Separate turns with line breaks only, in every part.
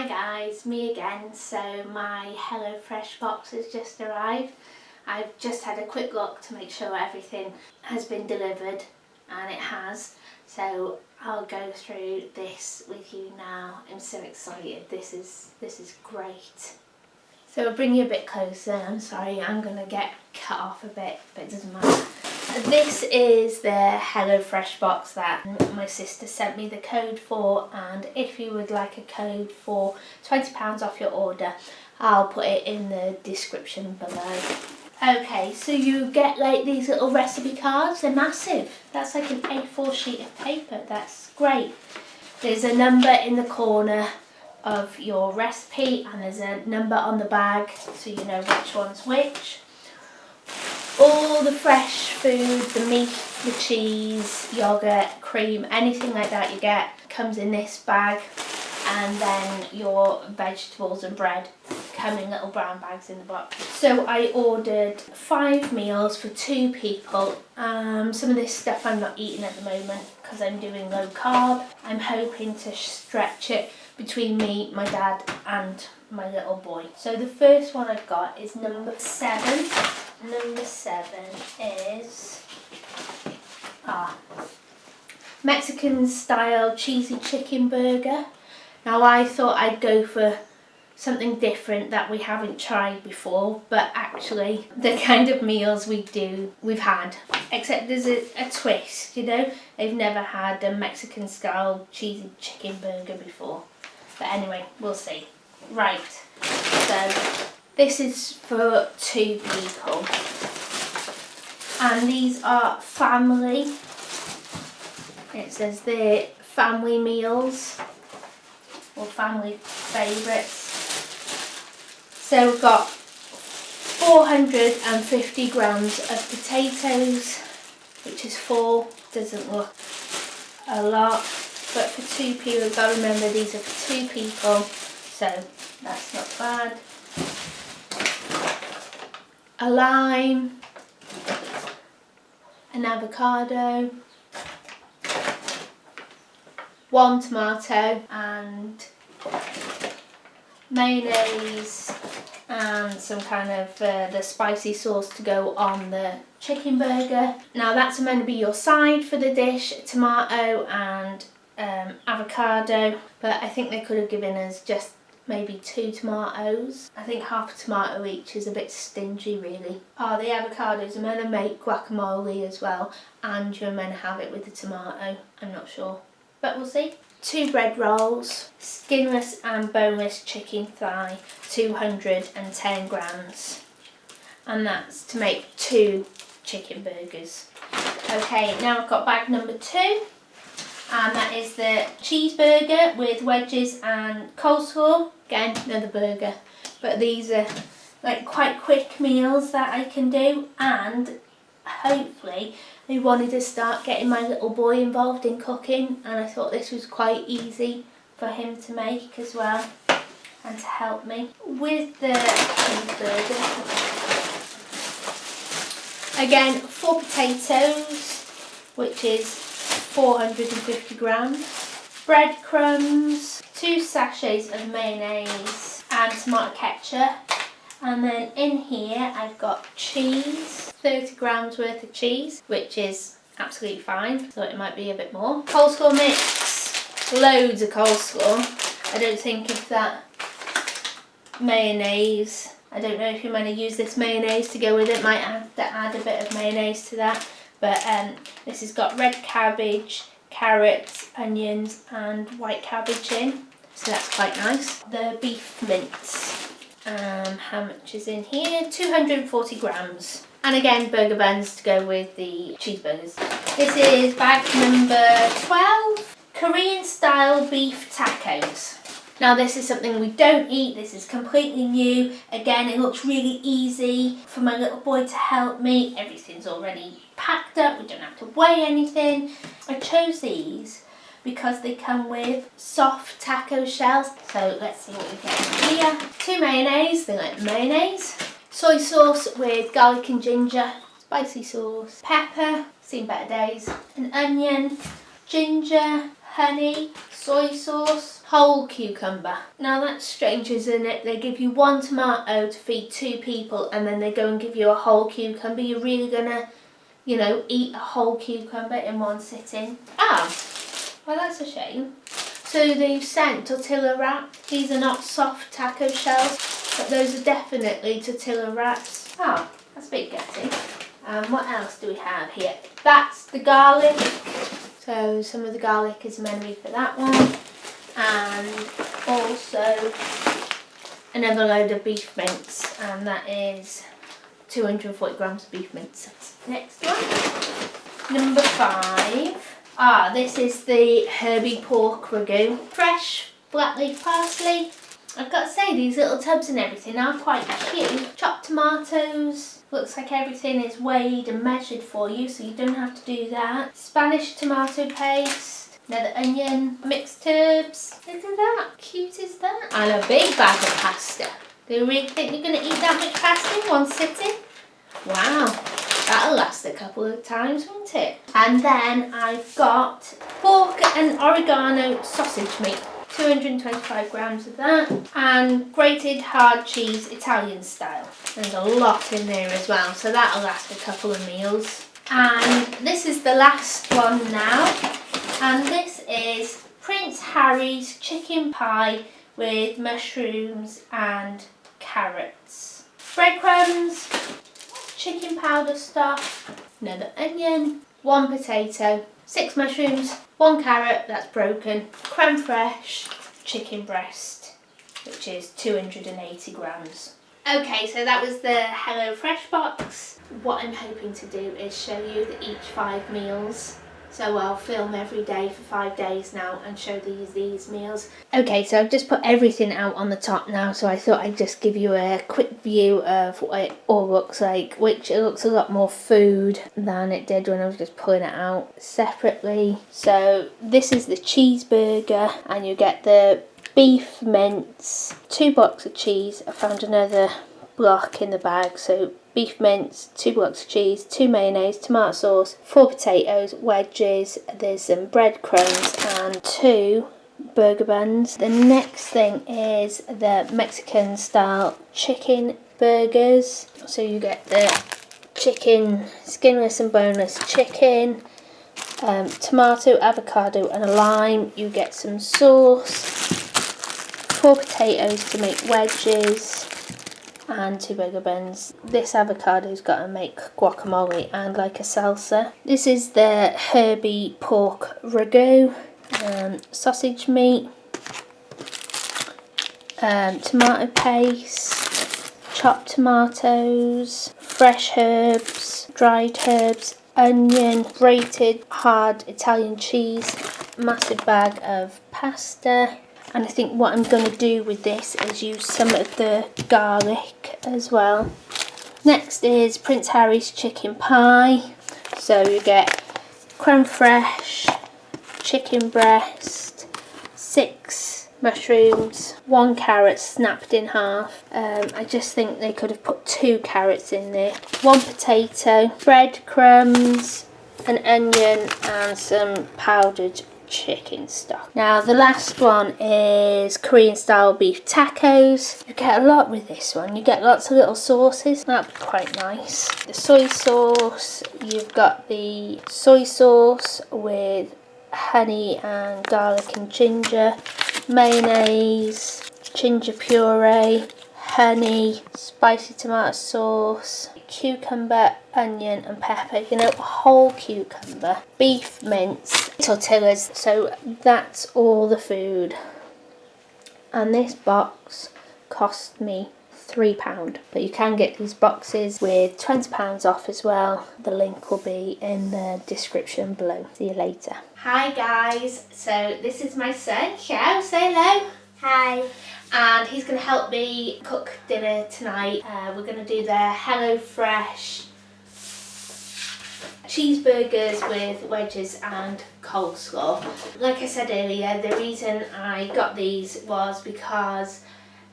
Hi guys, me again. So my HelloFresh box has just arrived. I've just had a quick look to make sure everything has been delivered, and it has. So I'll go through this with you now. I'm so excited. This is great. So I'll bring you a bit closer. I'm sorry, I'm gonna get cut off a bit, but it doesn't matter. This is the HelloFresh box that my sister sent me the code for, and if you would like a code for £20 off your order, I'll put it in the description below. Okay, so you get like these little recipe cards. They're massive. That's like an A4 sheet of paper. That's great. There's a number in the corner of your recipe, and there's a number on the bag so you know which one's which. All the fresh food, the meat, the cheese, yogurt, cream, anything like that you get comes in this bag, and then your vegetables and bread come in little brown bags in the box. So I ordered 5 meals for 2 people. Some of this stuff I'm not eating at the moment because I'm doing low carb. I'm hoping to stretch it between me, my dad and my little boy. So the first one I've got is number 7. Number 7 is Mexican style cheesy chicken burger. Now I thought I'd go for something different that we haven't tried before, but actually the kind of meals we've had, except there's a twist, you know. They've never had a Mexican style cheesy chicken burger before. But anyway, we'll see. Right, so this is for 2 people, and these are family. It says they're family meals or family favourites. So we've got 450 grams of potatoes, which is 4. Doesn't look a lot, but for 2 people, you've got to remember these are for 2 people, so that's not bad. A lime, an avocado, 1 tomato, and mayonnaise, and some kind of the spicy sauce to go on the chicken burger. Now that's meant to be your side for the dish, tomato and avocado, but I think they could have given us just maybe 2 tomatoes. I think half a tomato each is a bit stingy really. The avocados are meant to make guacamole as well, and you're meant to have it with the tomato. I'm not sure, but we'll see. 2 bread rolls, skinless and boneless chicken thigh, 210 grams, and that's to make 2 chicken burgers. Okay, now I've got bag number 2, and that is the cheeseburger with wedges and coleslaw. Again, another burger, but these are like quite quick meals that I can do, and hopefully I wanted to start getting my little boy involved in cooking, and I thought this was quite easy for him to make as well and to help me with the cheeseburger. Again, 4 potatoes, which is 450 grams, breadcrumbs, 2 sachets of mayonnaise and tomato ketchup, and then in here I've got cheese, 30 grams worth of cheese, which is absolutely fine, so it might be a bit more. Coleslaw mix, loads of coleslaw. I don't think if that mayonnaise, I don't know if you're going to use this mayonnaise to go with it, might have to add a bit of mayonnaise to that. But this has got red cabbage, carrots, onions and white cabbage in, so that's quite nice. The beef mince, how much is in here? 240 grams. And again, burger buns to go with the cheeseburgers. This is bag number 12, Korean style beef tacos. Now this is something we don't eat, this is completely new. Again, it looks really easy for my little boy to help me. Everything's already packed up, we don't have to weigh anything. I chose these because they come with soft taco shells. So let's see what we get here. 2 mayonnaise, they like mayonnaise. Soy sauce with garlic and ginger, spicy sauce, pepper, seen better days, an onion, ginger, honey, soy sauce, whole cucumber. Now that's strange, isn't it? They give you 1 tomato to feed 2 people and then they go and give you a whole cucumber. You're really gonna, you know, eat a whole cucumber in one sitting? Oh, well that's a shame. So they've sent tortilla wraps. These are not soft taco shells, but those are definitely tortilla wraps. Oh, that's a bit gutting. What else do we have here? That's the garlic. So some of the garlic is memory for that one. And also another load of beef mince, and that is 240 grams of beef mince. Next one, number 5. This is the Herby pork ragu. Fresh black leaf parsley. I've got to say, these little tubs and everything are quite cute. Chopped tomatoes. Looks like everything is weighed and measured for you, so you don't have to do that. Spanish tomato paste. Another onion. Mixed herbs. Look at that. Cute is that? And a big bag of pasta. Do you really think you're going to eat that much pasta in one sitting? Wow. That'll last a couple of times, won't it? And then I've got pork and oregano sausage meat. 225 grams of that. And grated hard cheese Italian style. There's a lot in there as well, so that'll last a couple of meals. And this is the last one now. And this is Prince Harry's chicken pie with mushrooms and carrots. Breadcrumbs, chicken powder stock, another onion, 1 potato, 6 mushrooms, 1 carrot that's broken, creme fraiche, chicken breast, which is 280 grams. Okay, so that was the HelloFresh box. What I'm hoping to do is show you each 5 meals. So I'll film every day for 5 days now and show these meals. Okay, so I've just put everything out on the top now, so I thought I'd just give you a quick view of what it all looks like, which it looks a lot more food than it did when I was just pulling it out separately. So this is the cheeseburger, and you get the beef mince, 2 blocks of cheese. I found another block in the bag, so beef mince, 2 blocks of cheese, 2 mayonnaise, tomato sauce, 4 potatoes, wedges, there's some breadcrumbs and 2 burger buns. The next thing is the Mexican style chicken burgers. So you get the chicken, skinless and boneless chicken, tomato, avocado and a lime. You get some sauce, 4 potatoes to make wedges, and 2 burger buns. This avocado's got to make guacamole and like a salsa. This is the Herby pork ragu, sausage meat, tomato paste, chopped tomatoes, fresh herbs, dried herbs, onion, grated hard Italian cheese, massive bag of pasta. And I think what I'm going to do with this is use some of the garlic as well. Next is Prince Harry's chicken pie. So you get creme fraiche, chicken breast, 6 mushrooms, 1 carrot snapped in half. I just think they could have put 2 carrots in there. 1 potato, breadcrumbs, an onion and some powdered chicken stock. Now the last one is Korean style beef tacos. You get a lot with this one. You get lots of little sauces. That'd be quite nice. The soy sauce, you've got the soy sauce with honey and garlic and ginger, mayonnaise, ginger puree, honey, spicy tomato sauce, cucumber, onion and pepper, you know, a whole cucumber, beef mince, tortillas. So that's all the food. And this box cost me £3, but you can get these boxes with £20 off as well. The link will be in the description below. See you later. Hi guys, so this is my son, Shao, say hello. Hi. And he's going to help me cook dinner tonight. We're going to do the HelloFresh cheeseburgers with wedges and coleslaw. Like I said earlier, the reason I got these was because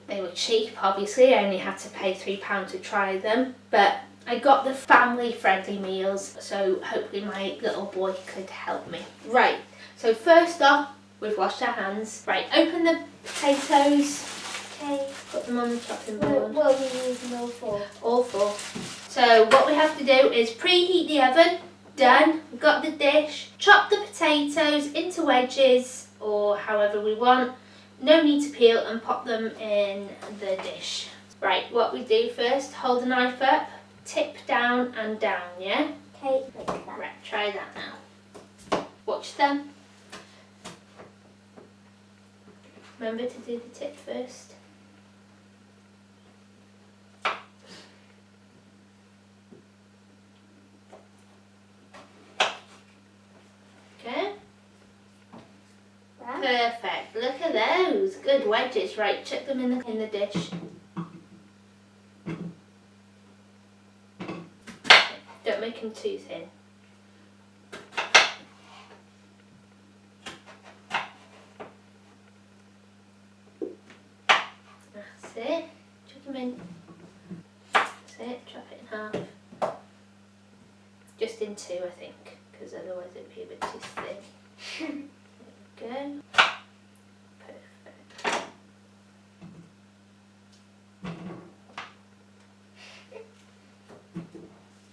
they were cheap, obviously. I only had to pay £3 to try them. But I got the family-friendly meals, so hopefully my little boy could help me. Right, so first off, we've washed our hands. Right, open the potatoes.
Okay.
Put them on the chopping board.
What are we using all for?
All four. So what we have to do is preheat the oven. Done. We've got the dish. Chop the potatoes into wedges or however we want. No need to peel, and pop them in the dish. Right, what we do first, hold the knife up, tip down and down, yeah?
Okay, like that.
Right, try that now. Watch them. Remember to do the tip first. Okay.
Wow.
Perfect. Look at those. Good wedges. Right, chuck them in the dish. Don't make them too thin. That's it. Chuck them in. That's it. Chop it in half. Just in two, I think, because otherwise it'd be a bit too thin. There we go. Perfect.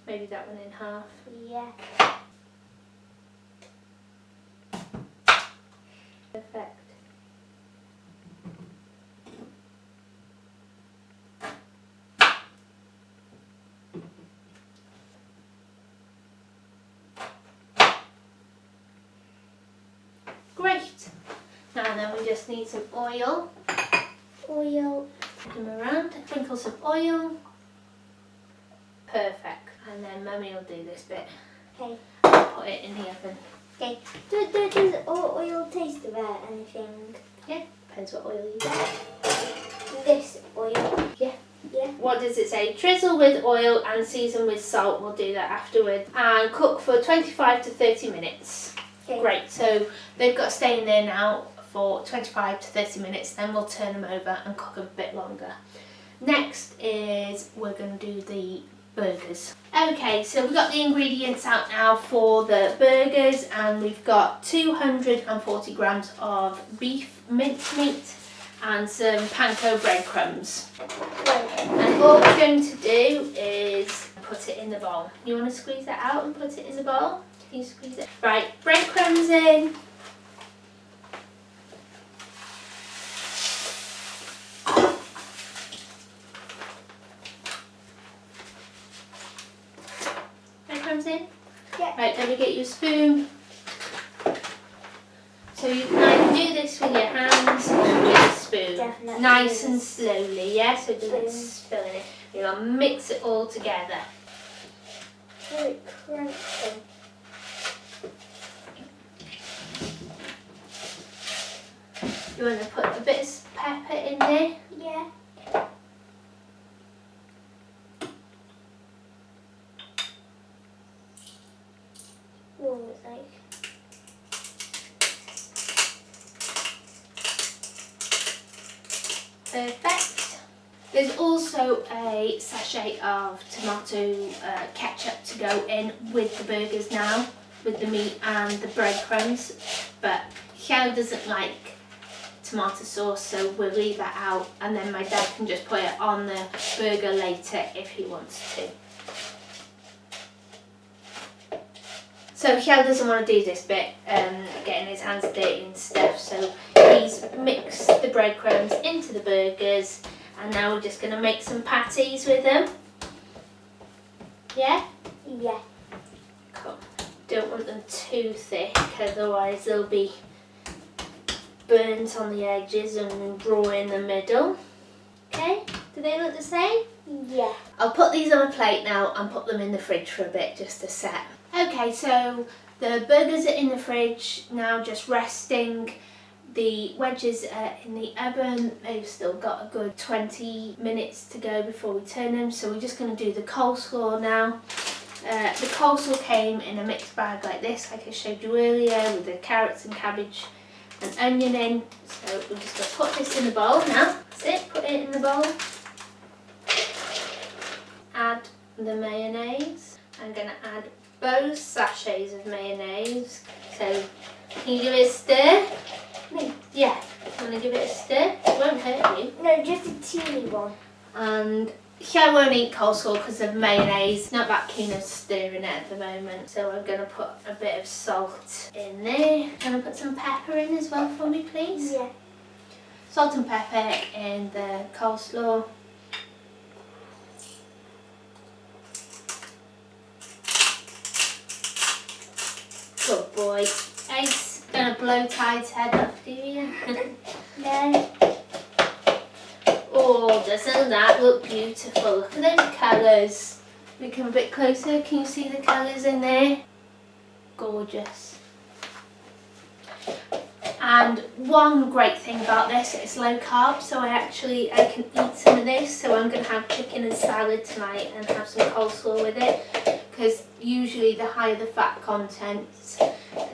Maybe that one in half.
Yeah.
Perfect. Great. Now then we just need some oil.
Oil.
Put them around. Sprinkle some oil. Perfect. And then Mummy will do this bit.
Okay.
Put it in the oven.
Okay. Does oil taste of anything?
Yeah, depends what oil you get.
This oil.
Yeah.
Yeah.
What does it say? Drizzle with oil and season with salt. We'll do that afterwards. And cook for 25 to 30 minutes.
Okay.
Great, so they've got to stay in there now for 25 to 30 minutes, then we'll turn them over and cook them a bit longer. Next is we're going to do the burgers. Okay, so we've got the ingredients out now for the burgers, and we've got 240 grams of beef mincemeat and some panko breadcrumbs. And all we're going to do is put it in the bowl. You want to squeeze that out and put it in the bowl? Can you squeeze it? Right, breadcrumbs in. Breadcrumbs in?
Yeah.
Right, let me get you a spoon. So you can do this with your hands or with a spoon.
Definitely.
Nice and slowly, yeah? So it doesn't spill in it. You're going to mix it all together.
Very crunchy.
You want to put a bit of pepper in there?
Yeah. What was it like?
Perfect. There's also a sachet of tomato ketchup to go in with the burgers now, with the meat and the breadcrumbs, but Xiao doesn't like tomato sauce, so we'll leave that out, and then my dad can just put it on the burger later if he wants to. So Xiao doesn't want to do this bit, getting his hands dirty and stuff, so he's mixed the breadcrumbs into the burgers, and now we're just going to make some patties with them. Yeah?
Yeah.
Cool. Don't want them too thick, otherwise they'll be burnt on the edges and raw in the middle. Okay, do they look the same?
Yeah.
I'll put these on a plate now and put them in the fridge for a bit just to set. Okay, so the burgers are in the fridge now, just resting. The wedges are in the oven. They've still got a good 20 minutes to go before we turn them, so we're just going to do the coleslaw now. The coleslaw came in a mixed bag like this, like I showed you earlier, with the carrots and cabbage and onion in. So we're just going to put this in the bowl now. That's it, put it in the bowl. Add the mayonnaise. I'm going to add both sachets of mayonnaise. So can you give it a stir?
Me?
Yeah. Want to give it a stir? It won't hurt you.
No, just a teeny one.
And I won't eat coleslaw because of mayonnaise. Not that keen of stirring it at the moment. So I'm going to put a bit of salt in there. Going to put some pepper in as well for me, please?
Yeah.
Salt and pepper in the coleslaw. Good boy. Ace. Gonna blow Tide's head up, do you?
No.
Oh, doesn't that look beautiful? Look at those colours. We come a bit closer. Can you see the colours in there? Gorgeous. And one great thing about this, it's low carb, so I can eat some of this. So I'm going to have chicken and salad tonight and have some coleslaw with it. Because usually the higher the fat content,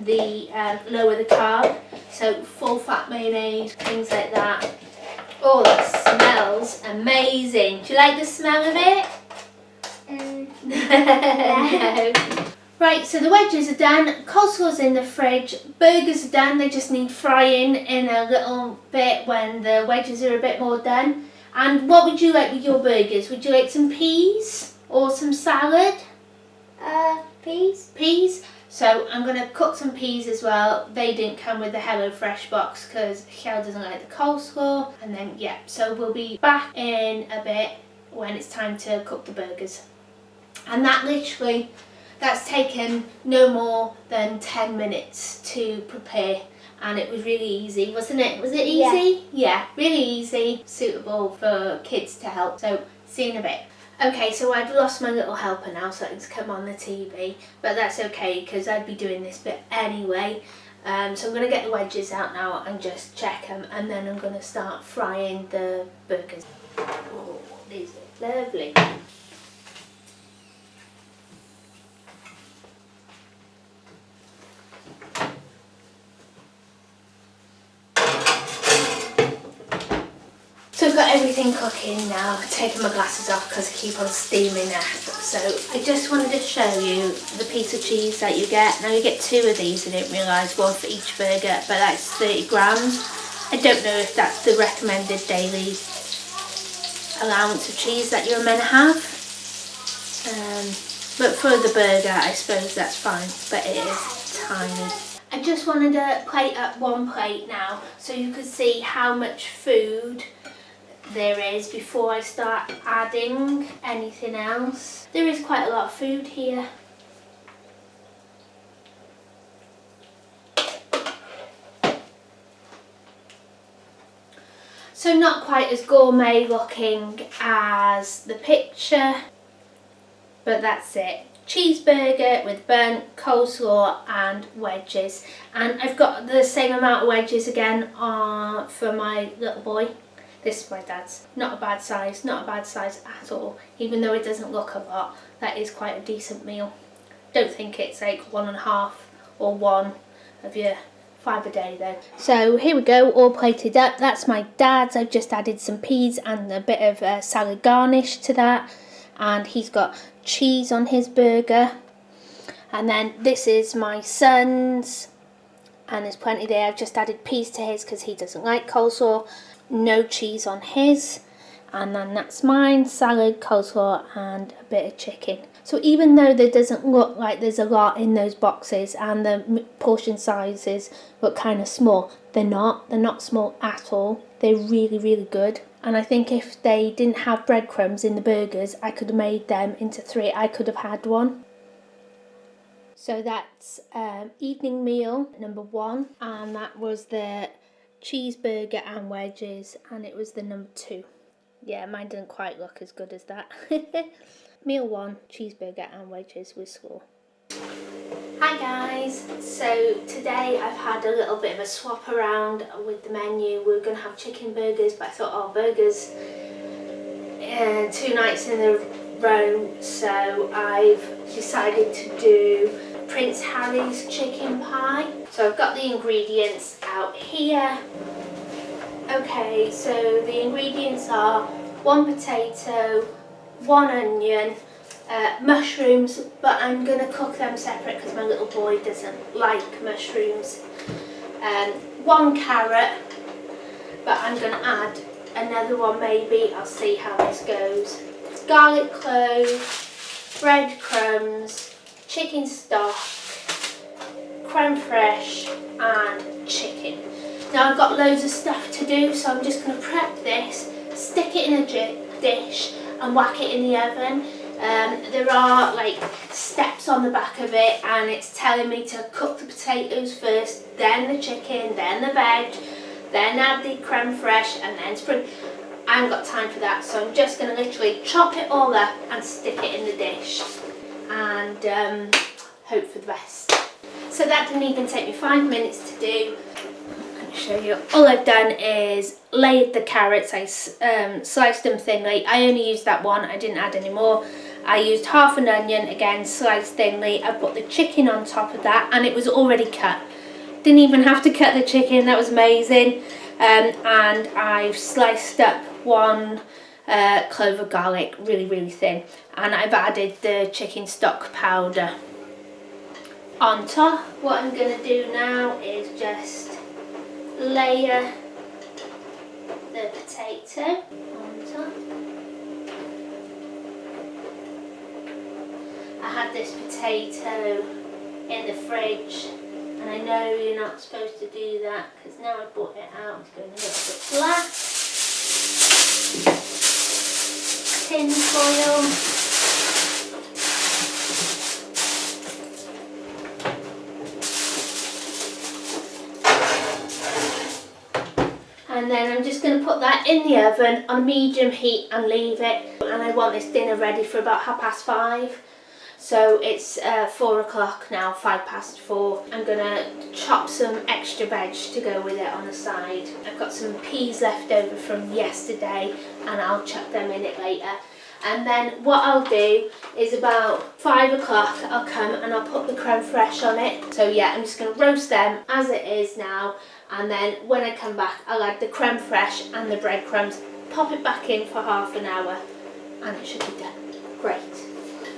the lower the carb. So full fat mayonnaise, things like that. Oh, that smells amazing. Do you like the smell of it? No. Right, so the wedges are done, coleslaw's in the fridge, burgers are done, they just need frying in a little bit when the wedges are a bit more done. And what would you like with your burgers? Would you like some peas or some salad?
Peas.
Peas? So I'm going to cook some peas as well. They didn't come with the HelloFresh box because Michelle doesn't like the coleslaw. And then, yeah, so we'll be back in a bit when it's time to cook the burgers. And that's taken no more than 10 minutes to prepare. And it was really easy, wasn't it? Was it easy? Yeah, really easy, suitable for kids to help. So, see you in a bit. Okay, so I've lost my little helper now, so it's come on the TV, but that's okay because I'd be doing this bit anyway. So I'm going to get the wedges out now and just check them, and then I'm going to start frying the burgers. Oh, these are lovely. So I've got everything cooking now. I've taken my glasses off because I keep on steaming it. So I just wanted to show you the piece of cheese that you get. Now you get 2 of these, I didn't realise, 1 for each burger, but that's 30 grams. I don't know if that's the recommended daily allowance of cheese that you're meant to have. But for the burger, I suppose that's fine, but it is tiny. I just wanted to plate up 1 plate now so you could see how much food there is before I start adding anything else. There is quite a lot of food here. So not quite as gourmet looking as the picture, but that's it. Cheeseburger with bun, coleslaw and wedges. And I've got the same amount of wedges again for my little boy. This is my dad's. Not a bad size at all. Even though it doesn't look a lot, that is quite a decent meal. Don't think it's like 1.5 or 1 of your 5 a day though. So here we go, all plated up. That's my dad's. I've just added some peas and a bit of salad garnish to that. And he's got cheese on his burger. And then this is my son's. And there's plenty there. I've just added peas to his because he doesn't like coleslaw. No cheese on his. And then that's mine, salad, coleslaw and a bit of chicken. So even though there doesn't look like there's a lot in those boxes and the portion sizes look kind of small, they're not small at all. They're really, really good. And I think if they didn't have breadcrumbs in the burgers, I could have made them into 3. I could have had 1. So that's evening meal number 1, and that was the cheeseburger and wedges, and it was the number 2. Yeah, mine didn't quite look as good as that. Meal 1, cheeseburger and wedges with slaw. Hi guys, so today I've had a little bit of a swap around with the menu. We were going to have chicken burgers, but I thought, oh, burgers 2 nights in a row, so I've decided to do Prince Harry's chicken pie. So I've got the ingredients out here. Okay, so the ingredients are 1 potato, 1 onion, mushrooms, but I'm going to cook them separate because my little boy doesn't like mushrooms. 1 carrot, but I'm going to add another one maybe. I'll see how this goes. Garlic clove, breadcrumbs, chicken stock, creme fraiche and chicken. Now I've got loads of stuff to do, so I'm just going to prep this, stick it in a dish and whack it in the oven. There are like steps on the back of it, and it's telling me to cook the potatoes first, then the chicken, then the veg, then add the creme fraiche and then spring. I haven't got time for that, so I'm just going to literally chop it all up and stick it in the dish and hope for the best. So that didn't even take me 5 minutes to do. I'll show you. All I've done is laid the carrots. I sliced them thinly. I only used that one, I didn't add any more. I used half an onion, again sliced thinly. I put the chicken on top of that and it was already cut. Didn't even have to cut the chicken, that was amazing. And I've sliced up 1 clove of garlic, really thin. And I've added the chicken stock powder on top. What I'm going to do now is just layer the potato on top. I had this potato in the fridge, and I know you're not supposed to do that because now I brought it out, it's going a little bit black. Tin foil. And then I'm just going to put that in the oven on medium heat and leave it. And I want this dinner ready for about 5:30. So it's 4 o'clock now, 4:05. I'm going to chop some extra veg to go with it on the side. I've got some peas left over from yesterday and I'll chuck them in it later. And then what I'll do is about 5 o'clock I'll come and I'll put the creme fraiche on it. So yeah, I'm just going to roast them as it is now. And then when I come back, I'll add the creme fraiche and the breadcrumbs, pop it back in for half an hour, and it should be done. Great.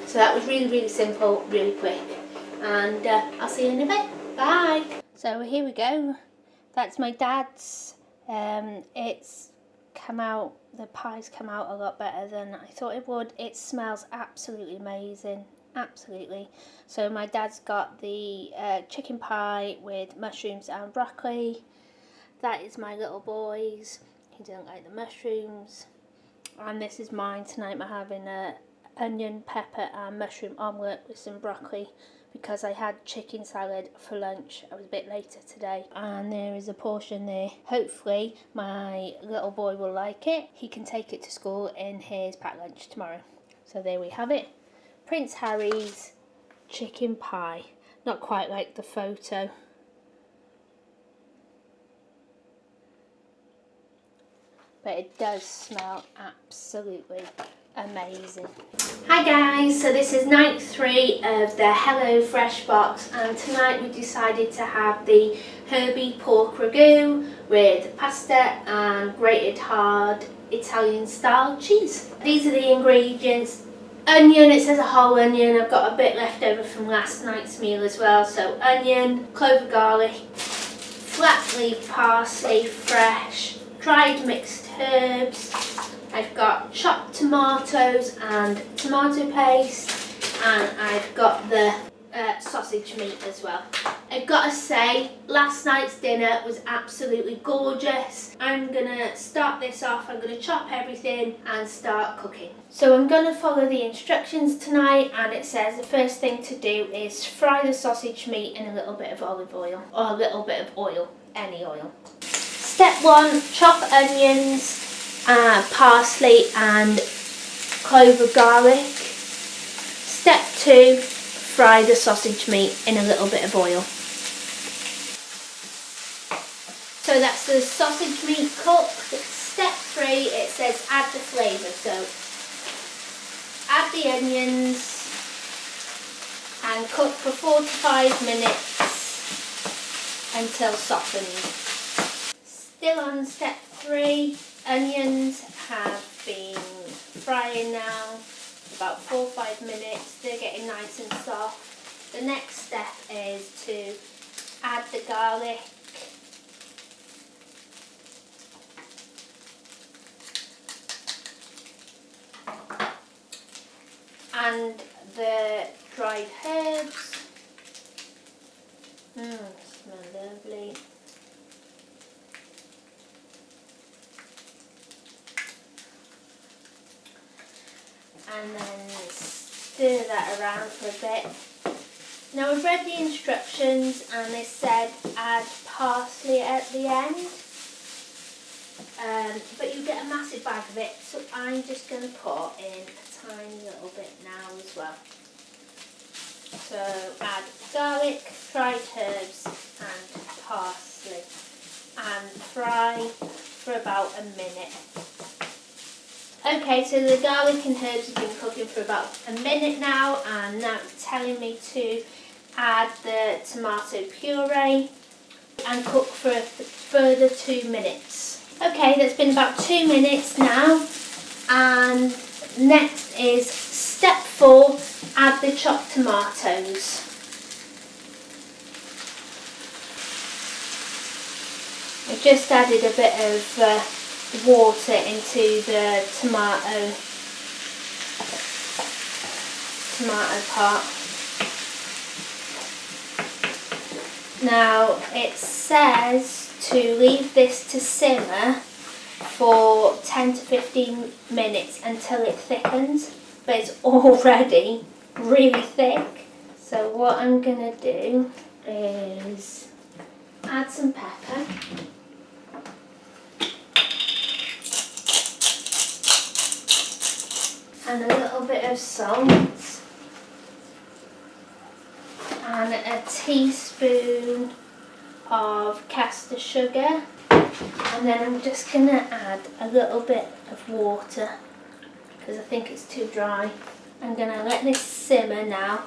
So that was really simple, really quick. And I'll see you in a bit. Bye. So here we go. That's my dad's. It's come out, the pie's come out a lot better than I thought it would. It smells absolutely amazing. Absolutely. So my dad's got the chicken pie with mushrooms and broccoli. That is my little boy's. He doesn't like the mushrooms. And this is mine tonight. I'm having a onion, pepper and mushroom omelette with some broccoli because I had chicken salad for lunch. I was a bit later today. And there is a portion there. Hopefully my little boy will like it. He can take it to school in his packed lunch tomorrow. So there we have it. Prince Harry's chicken pie. Not quite like the photo. But it does smell absolutely amazing. Hi guys, so this is night 3 of the HelloFresh box, and tonight we decided to have the Herby pork ragu with pasta and grated hard Italian style cheese. These are the ingredients. Onion, it says a whole onion. I've got a bit left over from last night's meal as well. So onion, clove of garlic, flat leaf parsley, fresh, dried mixed herbs. I've got chopped tomatoes and tomato paste, and I've got the sausage meat as well. I've got to say, last night's dinner was absolutely gorgeous. I'm gonna start this off. I'm gonna chop everything and start cooking. So I'm gonna follow the instructions tonight, and it says the first thing to do is fry the sausage meat in a little bit of olive oil, or a little bit of oil, any oil. Step 1, chop onions, parsley and clove of garlic. Step 2, fry the sausage meat in a little bit of oil. So that's the sausage meat cooked. Step 3, it says add the flavour. So add the onions and cook for 4 to 5 minutes until softened. Still on step 3, onions have been frying now about 4 or 5 minutes. They're getting nice and soft. The next step is to add the garlic and the dried herbs. Smell lovely. And then stir that around for a bit. Now I've read the instructions and they said add parsley at the end, but you get a massive bag of it, so I'm just going to put in a tiny little bit now as well. So add garlic, dried herbs and parsley and fry for about a minute. Okay, so the garlic and herbs have been cooking for about a minute now, and now it's telling me to add the tomato puree and cook for a further 2 minutes. Okay, that's been about 2 minutes now, and next is step 4, add the chopped tomatoes. I've just added a bit of water into the tomato part. Now it says to leave this to simmer for 10 to 15 minutes until it thickens, but it's already really thick. So what I'm going to do is add some pepper. And a little bit of salt and a teaspoon of caster sugar, and then I'm just going to add a little bit of water because I think it's too dry. I'm going to let this simmer now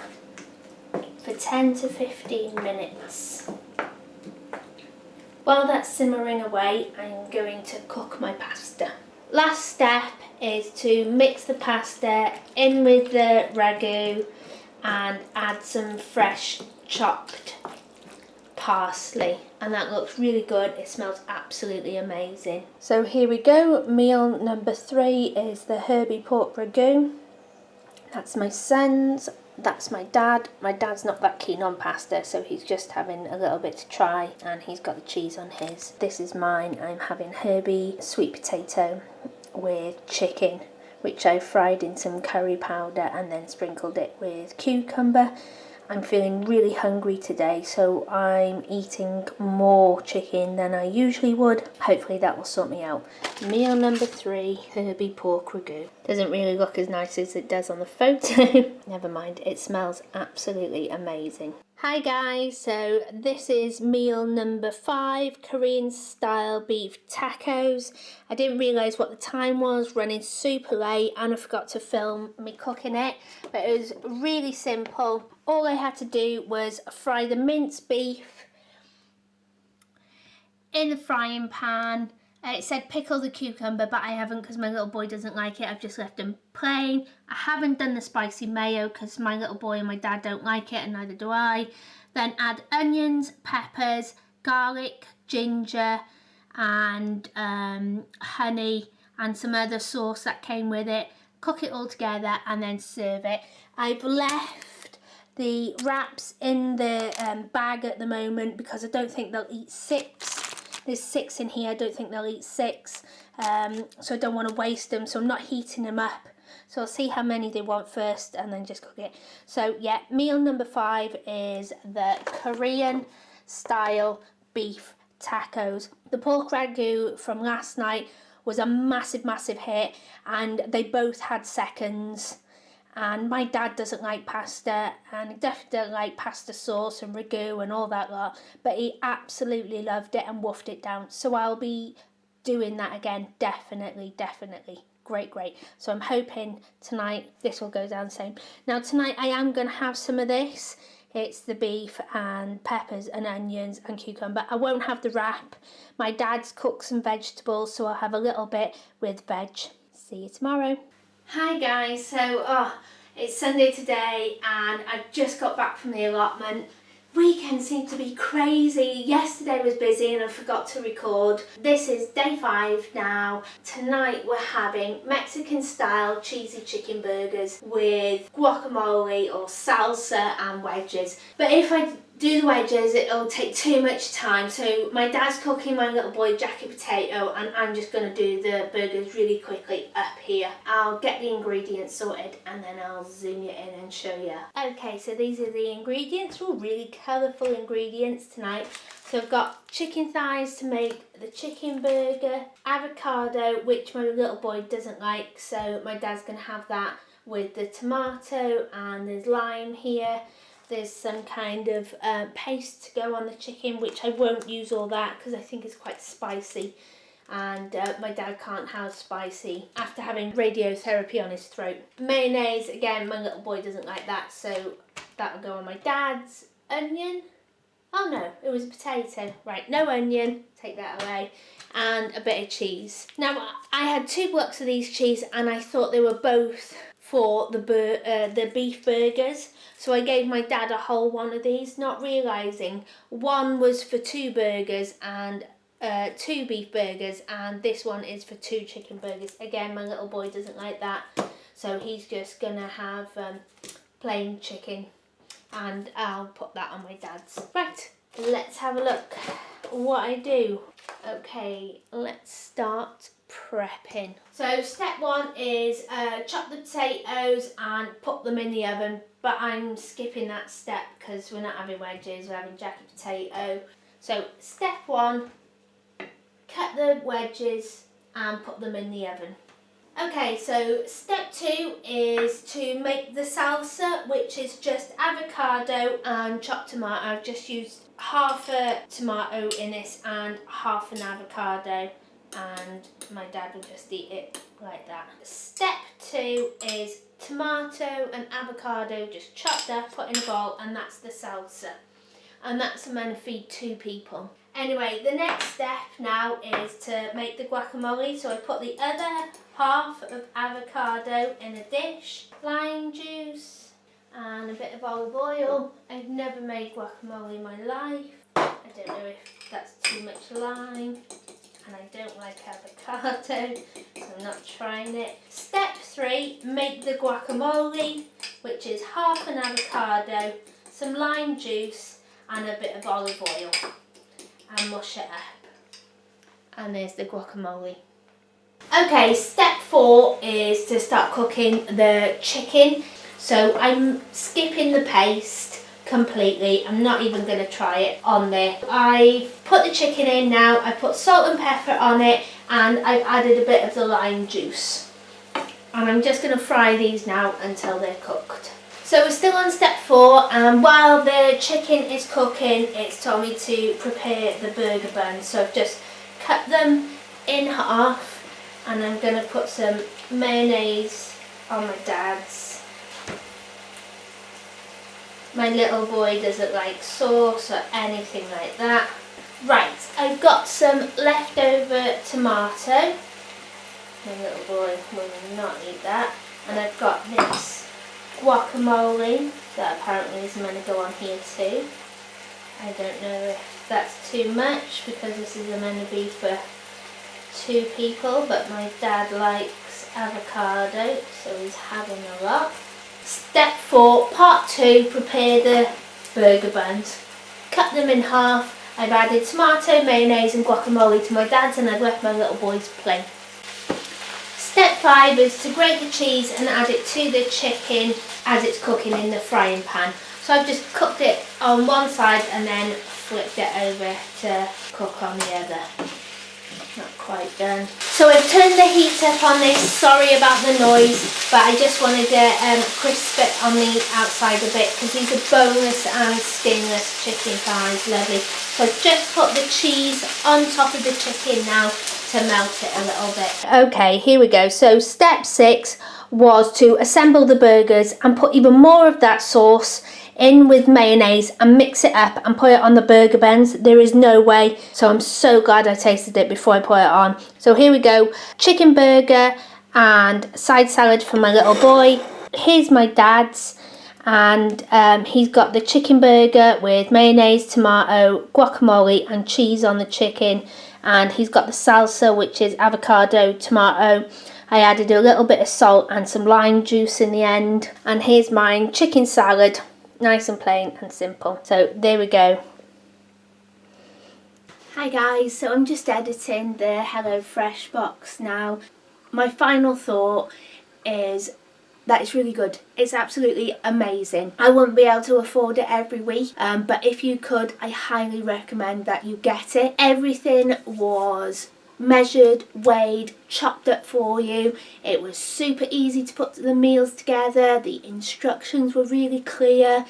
for 10 to 15 minutes. While that's simmering away, I'm going to cook my pasta. Last step is to mix the pasta in with the ragu and add some fresh chopped parsley, and that looks really good. It smells absolutely amazing. So here we go. Meal number 3 is the Herby pork ragu. That's my son's, that's my dad. My dad's not that keen on pasta, so he's just having a little bit to try, and he's got the cheese on his. This is mine. I'm having Herby sweet potato with chicken, which I fried in some curry powder and then sprinkled it with cucumber. I'm feeling really hungry today, so I'm eating more chicken than I usually would. Hopefully that will sort me out. Meal number 3, Herby pork ragu. Doesn't really look as nice as it does on the photo. Never mind, it smells absolutely amazing. Hi guys, so this is meal number 5, Korean style beef tacos. I didn't realise what the time was, running super late, and I forgot to film me cooking it, but it was really simple. All I had to do was fry the minced beef in the frying pan. It said pickle the cucumber, but I haven't because my little boy doesn't like it. I've just left him plain. I haven't done the spicy mayo because my little boy and my dad don't like it, and neither do I. Then add onions, peppers, garlic, ginger, and honey, and some other sauce that came with it. Cook it all together and then serve it. I've left the wraps in the bag at the moment because I don't think they'll eat 6. There's 6 in here. I don't think they'll eat 6, so I don't want to waste them, so I'm not heating them up. So I'll see how many they want first and then just cook it. So yeah, meal number 5 is the Korean style beef tacos. The pork ragu from last night was a massive hit, and they both had seconds. And my dad doesn't like pasta, and he definitely doesn't like pasta sauce and ragu and all that lot, but he absolutely loved it and wolfed it down. So I'll be doing that again, definitely. Great. So I'm hoping tonight this will go down the same. Now tonight I am going to have some of this. It's the beef and peppers and onions and cucumber. I won't have the wrap. My dad's cooked some vegetables, so I'll have a little bit with veg. See you tomorrow. Hi guys, so it's Sunday today and I just got back from the allotment. Weekend seemed to be crazy. Yesterday was busy and I forgot to record. This is day 5 now. Tonight we're having Mexican style cheesy chicken burgers with guacamole or salsa and wedges. But if I do the wedges, it'll take too much time. So my dad's cooking my little boy jacket potato and I'm just going to do the burgers really quickly up here. I'll get the ingredients sorted and then I'll zoom you in and show you. Okay, so these are the ingredients. All really colourful ingredients tonight. So I've got chicken thighs to make the chicken burger, avocado, which my little boy doesn't like, so my dad's going to have that with the tomato, and there's lime here. There's some kind of paste to go on the chicken, which I won't use all that because I think it's quite spicy. And my dad can't have spicy after having radiotherapy on his throat. Mayonnaise, again, my little boy doesn't like that, so that'll go on my dad's. Onion. Oh no, it was a potato. Right, no onion, take that away. And a bit of cheese. Now, I had 2 blocks of these cheese and I thought they were both for the beef burgers. So I gave my dad a whole one of these, not realising one was for 2 burgers and 2 beef burgers, and this one is for 2 chicken burgers. Again, my little boy doesn't like that, so he's just gonna have plain chicken, and I'll put that on my dad's. Right, let's have a look what I do. Okay, let's start prepping. So step 1 is chop the potatoes and put them in the oven, but I'm skipping that step because we're not having wedges, we're having jacket potato. So step 1, cut the wedges and put them in the oven. Okay, so step 2 is to make the salsa, which is just avocado and chopped tomato. I've just used half a tomato in this and half an avocado, and my dad will just eat it like that. Step 2 is tomato and avocado just chopped up, put in a bowl, and that's the salsa. And that's meant to feed 2 people. Anyway, the next step now is to make the guacamole. So I put the other half of avocado in a dish, lime juice and a bit of olive oil. I've never made guacamole in my life. I don't know if that's too much lime, and I don't like avocado, so I'm not trying it. Step 3, make the guacamole, which is half an avocado, some lime juice and a bit of olive oil, and mush it up. And there's the guacamole. Okay, step 4 is to start cooking the chicken. So I'm skipping the paste completely. I'm not even going to try it on there. I put the chicken in now, I put salt and pepper on it, and I've added a bit of the lime juice. And I'm just going to fry these now until they're cooked. So we're still on step 4, and while the chicken is cooking, it's told me to prepare the burger buns. So I've just cut them in half, and I'm going to put some mayonnaise on my dad's. My little boy doesn't like sauce or anything like that. Right, I've got some leftover tomato. My little boy will not eat that. And I've got this guacamole that apparently is meant to go on here too. I don't know if that's too much because this is meant to be for 2 people, but my dad likes avocado, so he's having a lot. Step 4, part 2, prepare the burger buns. Cut them in half. I've added tomato, mayonnaise and guacamole to my dad's, and I've left my little boy's plain. Step 5 is to grate the cheese and add it to the chicken as it's cooking in the frying pan. So I've just cooked it on one side and then flipped it over to cook on the other. Not quite done. So I've turned the heat up on this. Sorry about the noise, but I just wanted to crisp it on the outside a bit because these are boneless and skinless chicken thighs. Lovely. So I've just put the cheese on top of the chicken now to melt it a little bit. Okay, here we go. So step 6 was to assemble the burgers and put even more of that sauce in with mayonnaise and mix it up and put it on the burger buns. There is no way, so I'm so glad I tasted it before I put it on. So here we go, chicken burger and side salad for my little boy. Here's my dad's, And he's got the chicken burger with mayonnaise, tomato, guacamole and cheese on the chicken. And he's got the salsa, which is avocado, tomato. I added a little bit of salt and some lime juice in the end. And here's mine, chicken salad, nice and plain and simple. So there we go. Hi guys, so I'm just editing the HelloFresh box now. My final thought is that it's really good. It's absolutely amazing. I wouldn't be able to afford it every week, but if you could, I highly recommend that you get it. Everything was measured, weighed, chopped up for you. It was super easy to put the meals together. The instructions were really clear.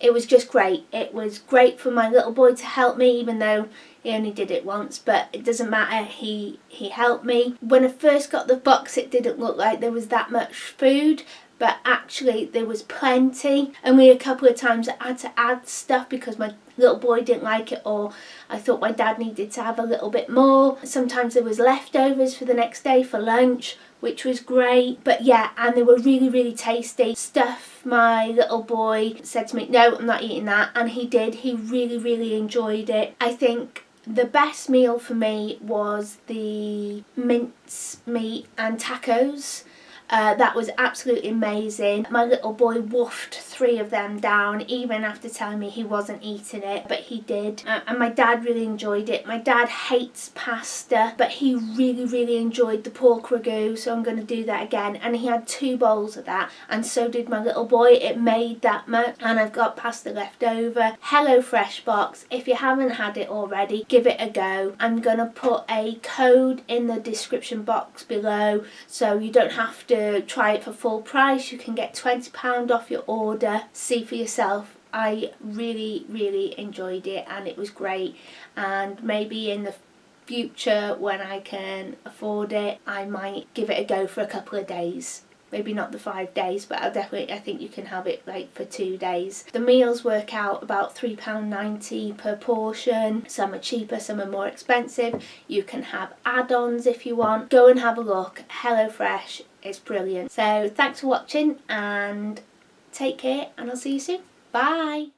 It was just great. It was great for my little boy to help me, even though he only did it once, but it doesn't matter, he helped me. When I first got the box, it didn't look like there was that much food, but actually there was plenty. Only a couple of times I had to add stuff because my little boy didn't like it, or I thought my dad needed to have a little bit more. Sometimes there was leftovers for the next day for lunch, which was great. But yeah, and they were really, really tasty. Stuff my little boy said to me, no, I'm not eating that, and he did. He really, really enjoyed it. I think the best meal for me was the mince meat and tacos. That was absolutely amazing. My little boy wolfed 3 of them down, even after telling me he wasn't eating it, but he did. And my dad really enjoyed it. My dad hates pasta, but he really, really enjoyed the pork ragu, so I'm going to do that again. And he had 2 bowls of that, and so did my little boy. It made that much, and I've got pasta left over. HelloFresh box, if you haven't had it already, give it a go. I'm going to put a code in the description box below, so you don't have to try it for full price. You can get £20 off your order. See for yourself. I really, really enjoyed it, and it was great. And maybe in the future, when I can afford it, I might give it a go for a couple of days. Maybe not the 5 days, but I think you can have it like for 2 days. The meals work out about £3.90 per portion. Some are cheaper, some are more expensive. You can have add-ons if you want. Go and have a look. HelloFresh is brilliant. So thanks for watching, and take care, and I'll see you soon. Bye.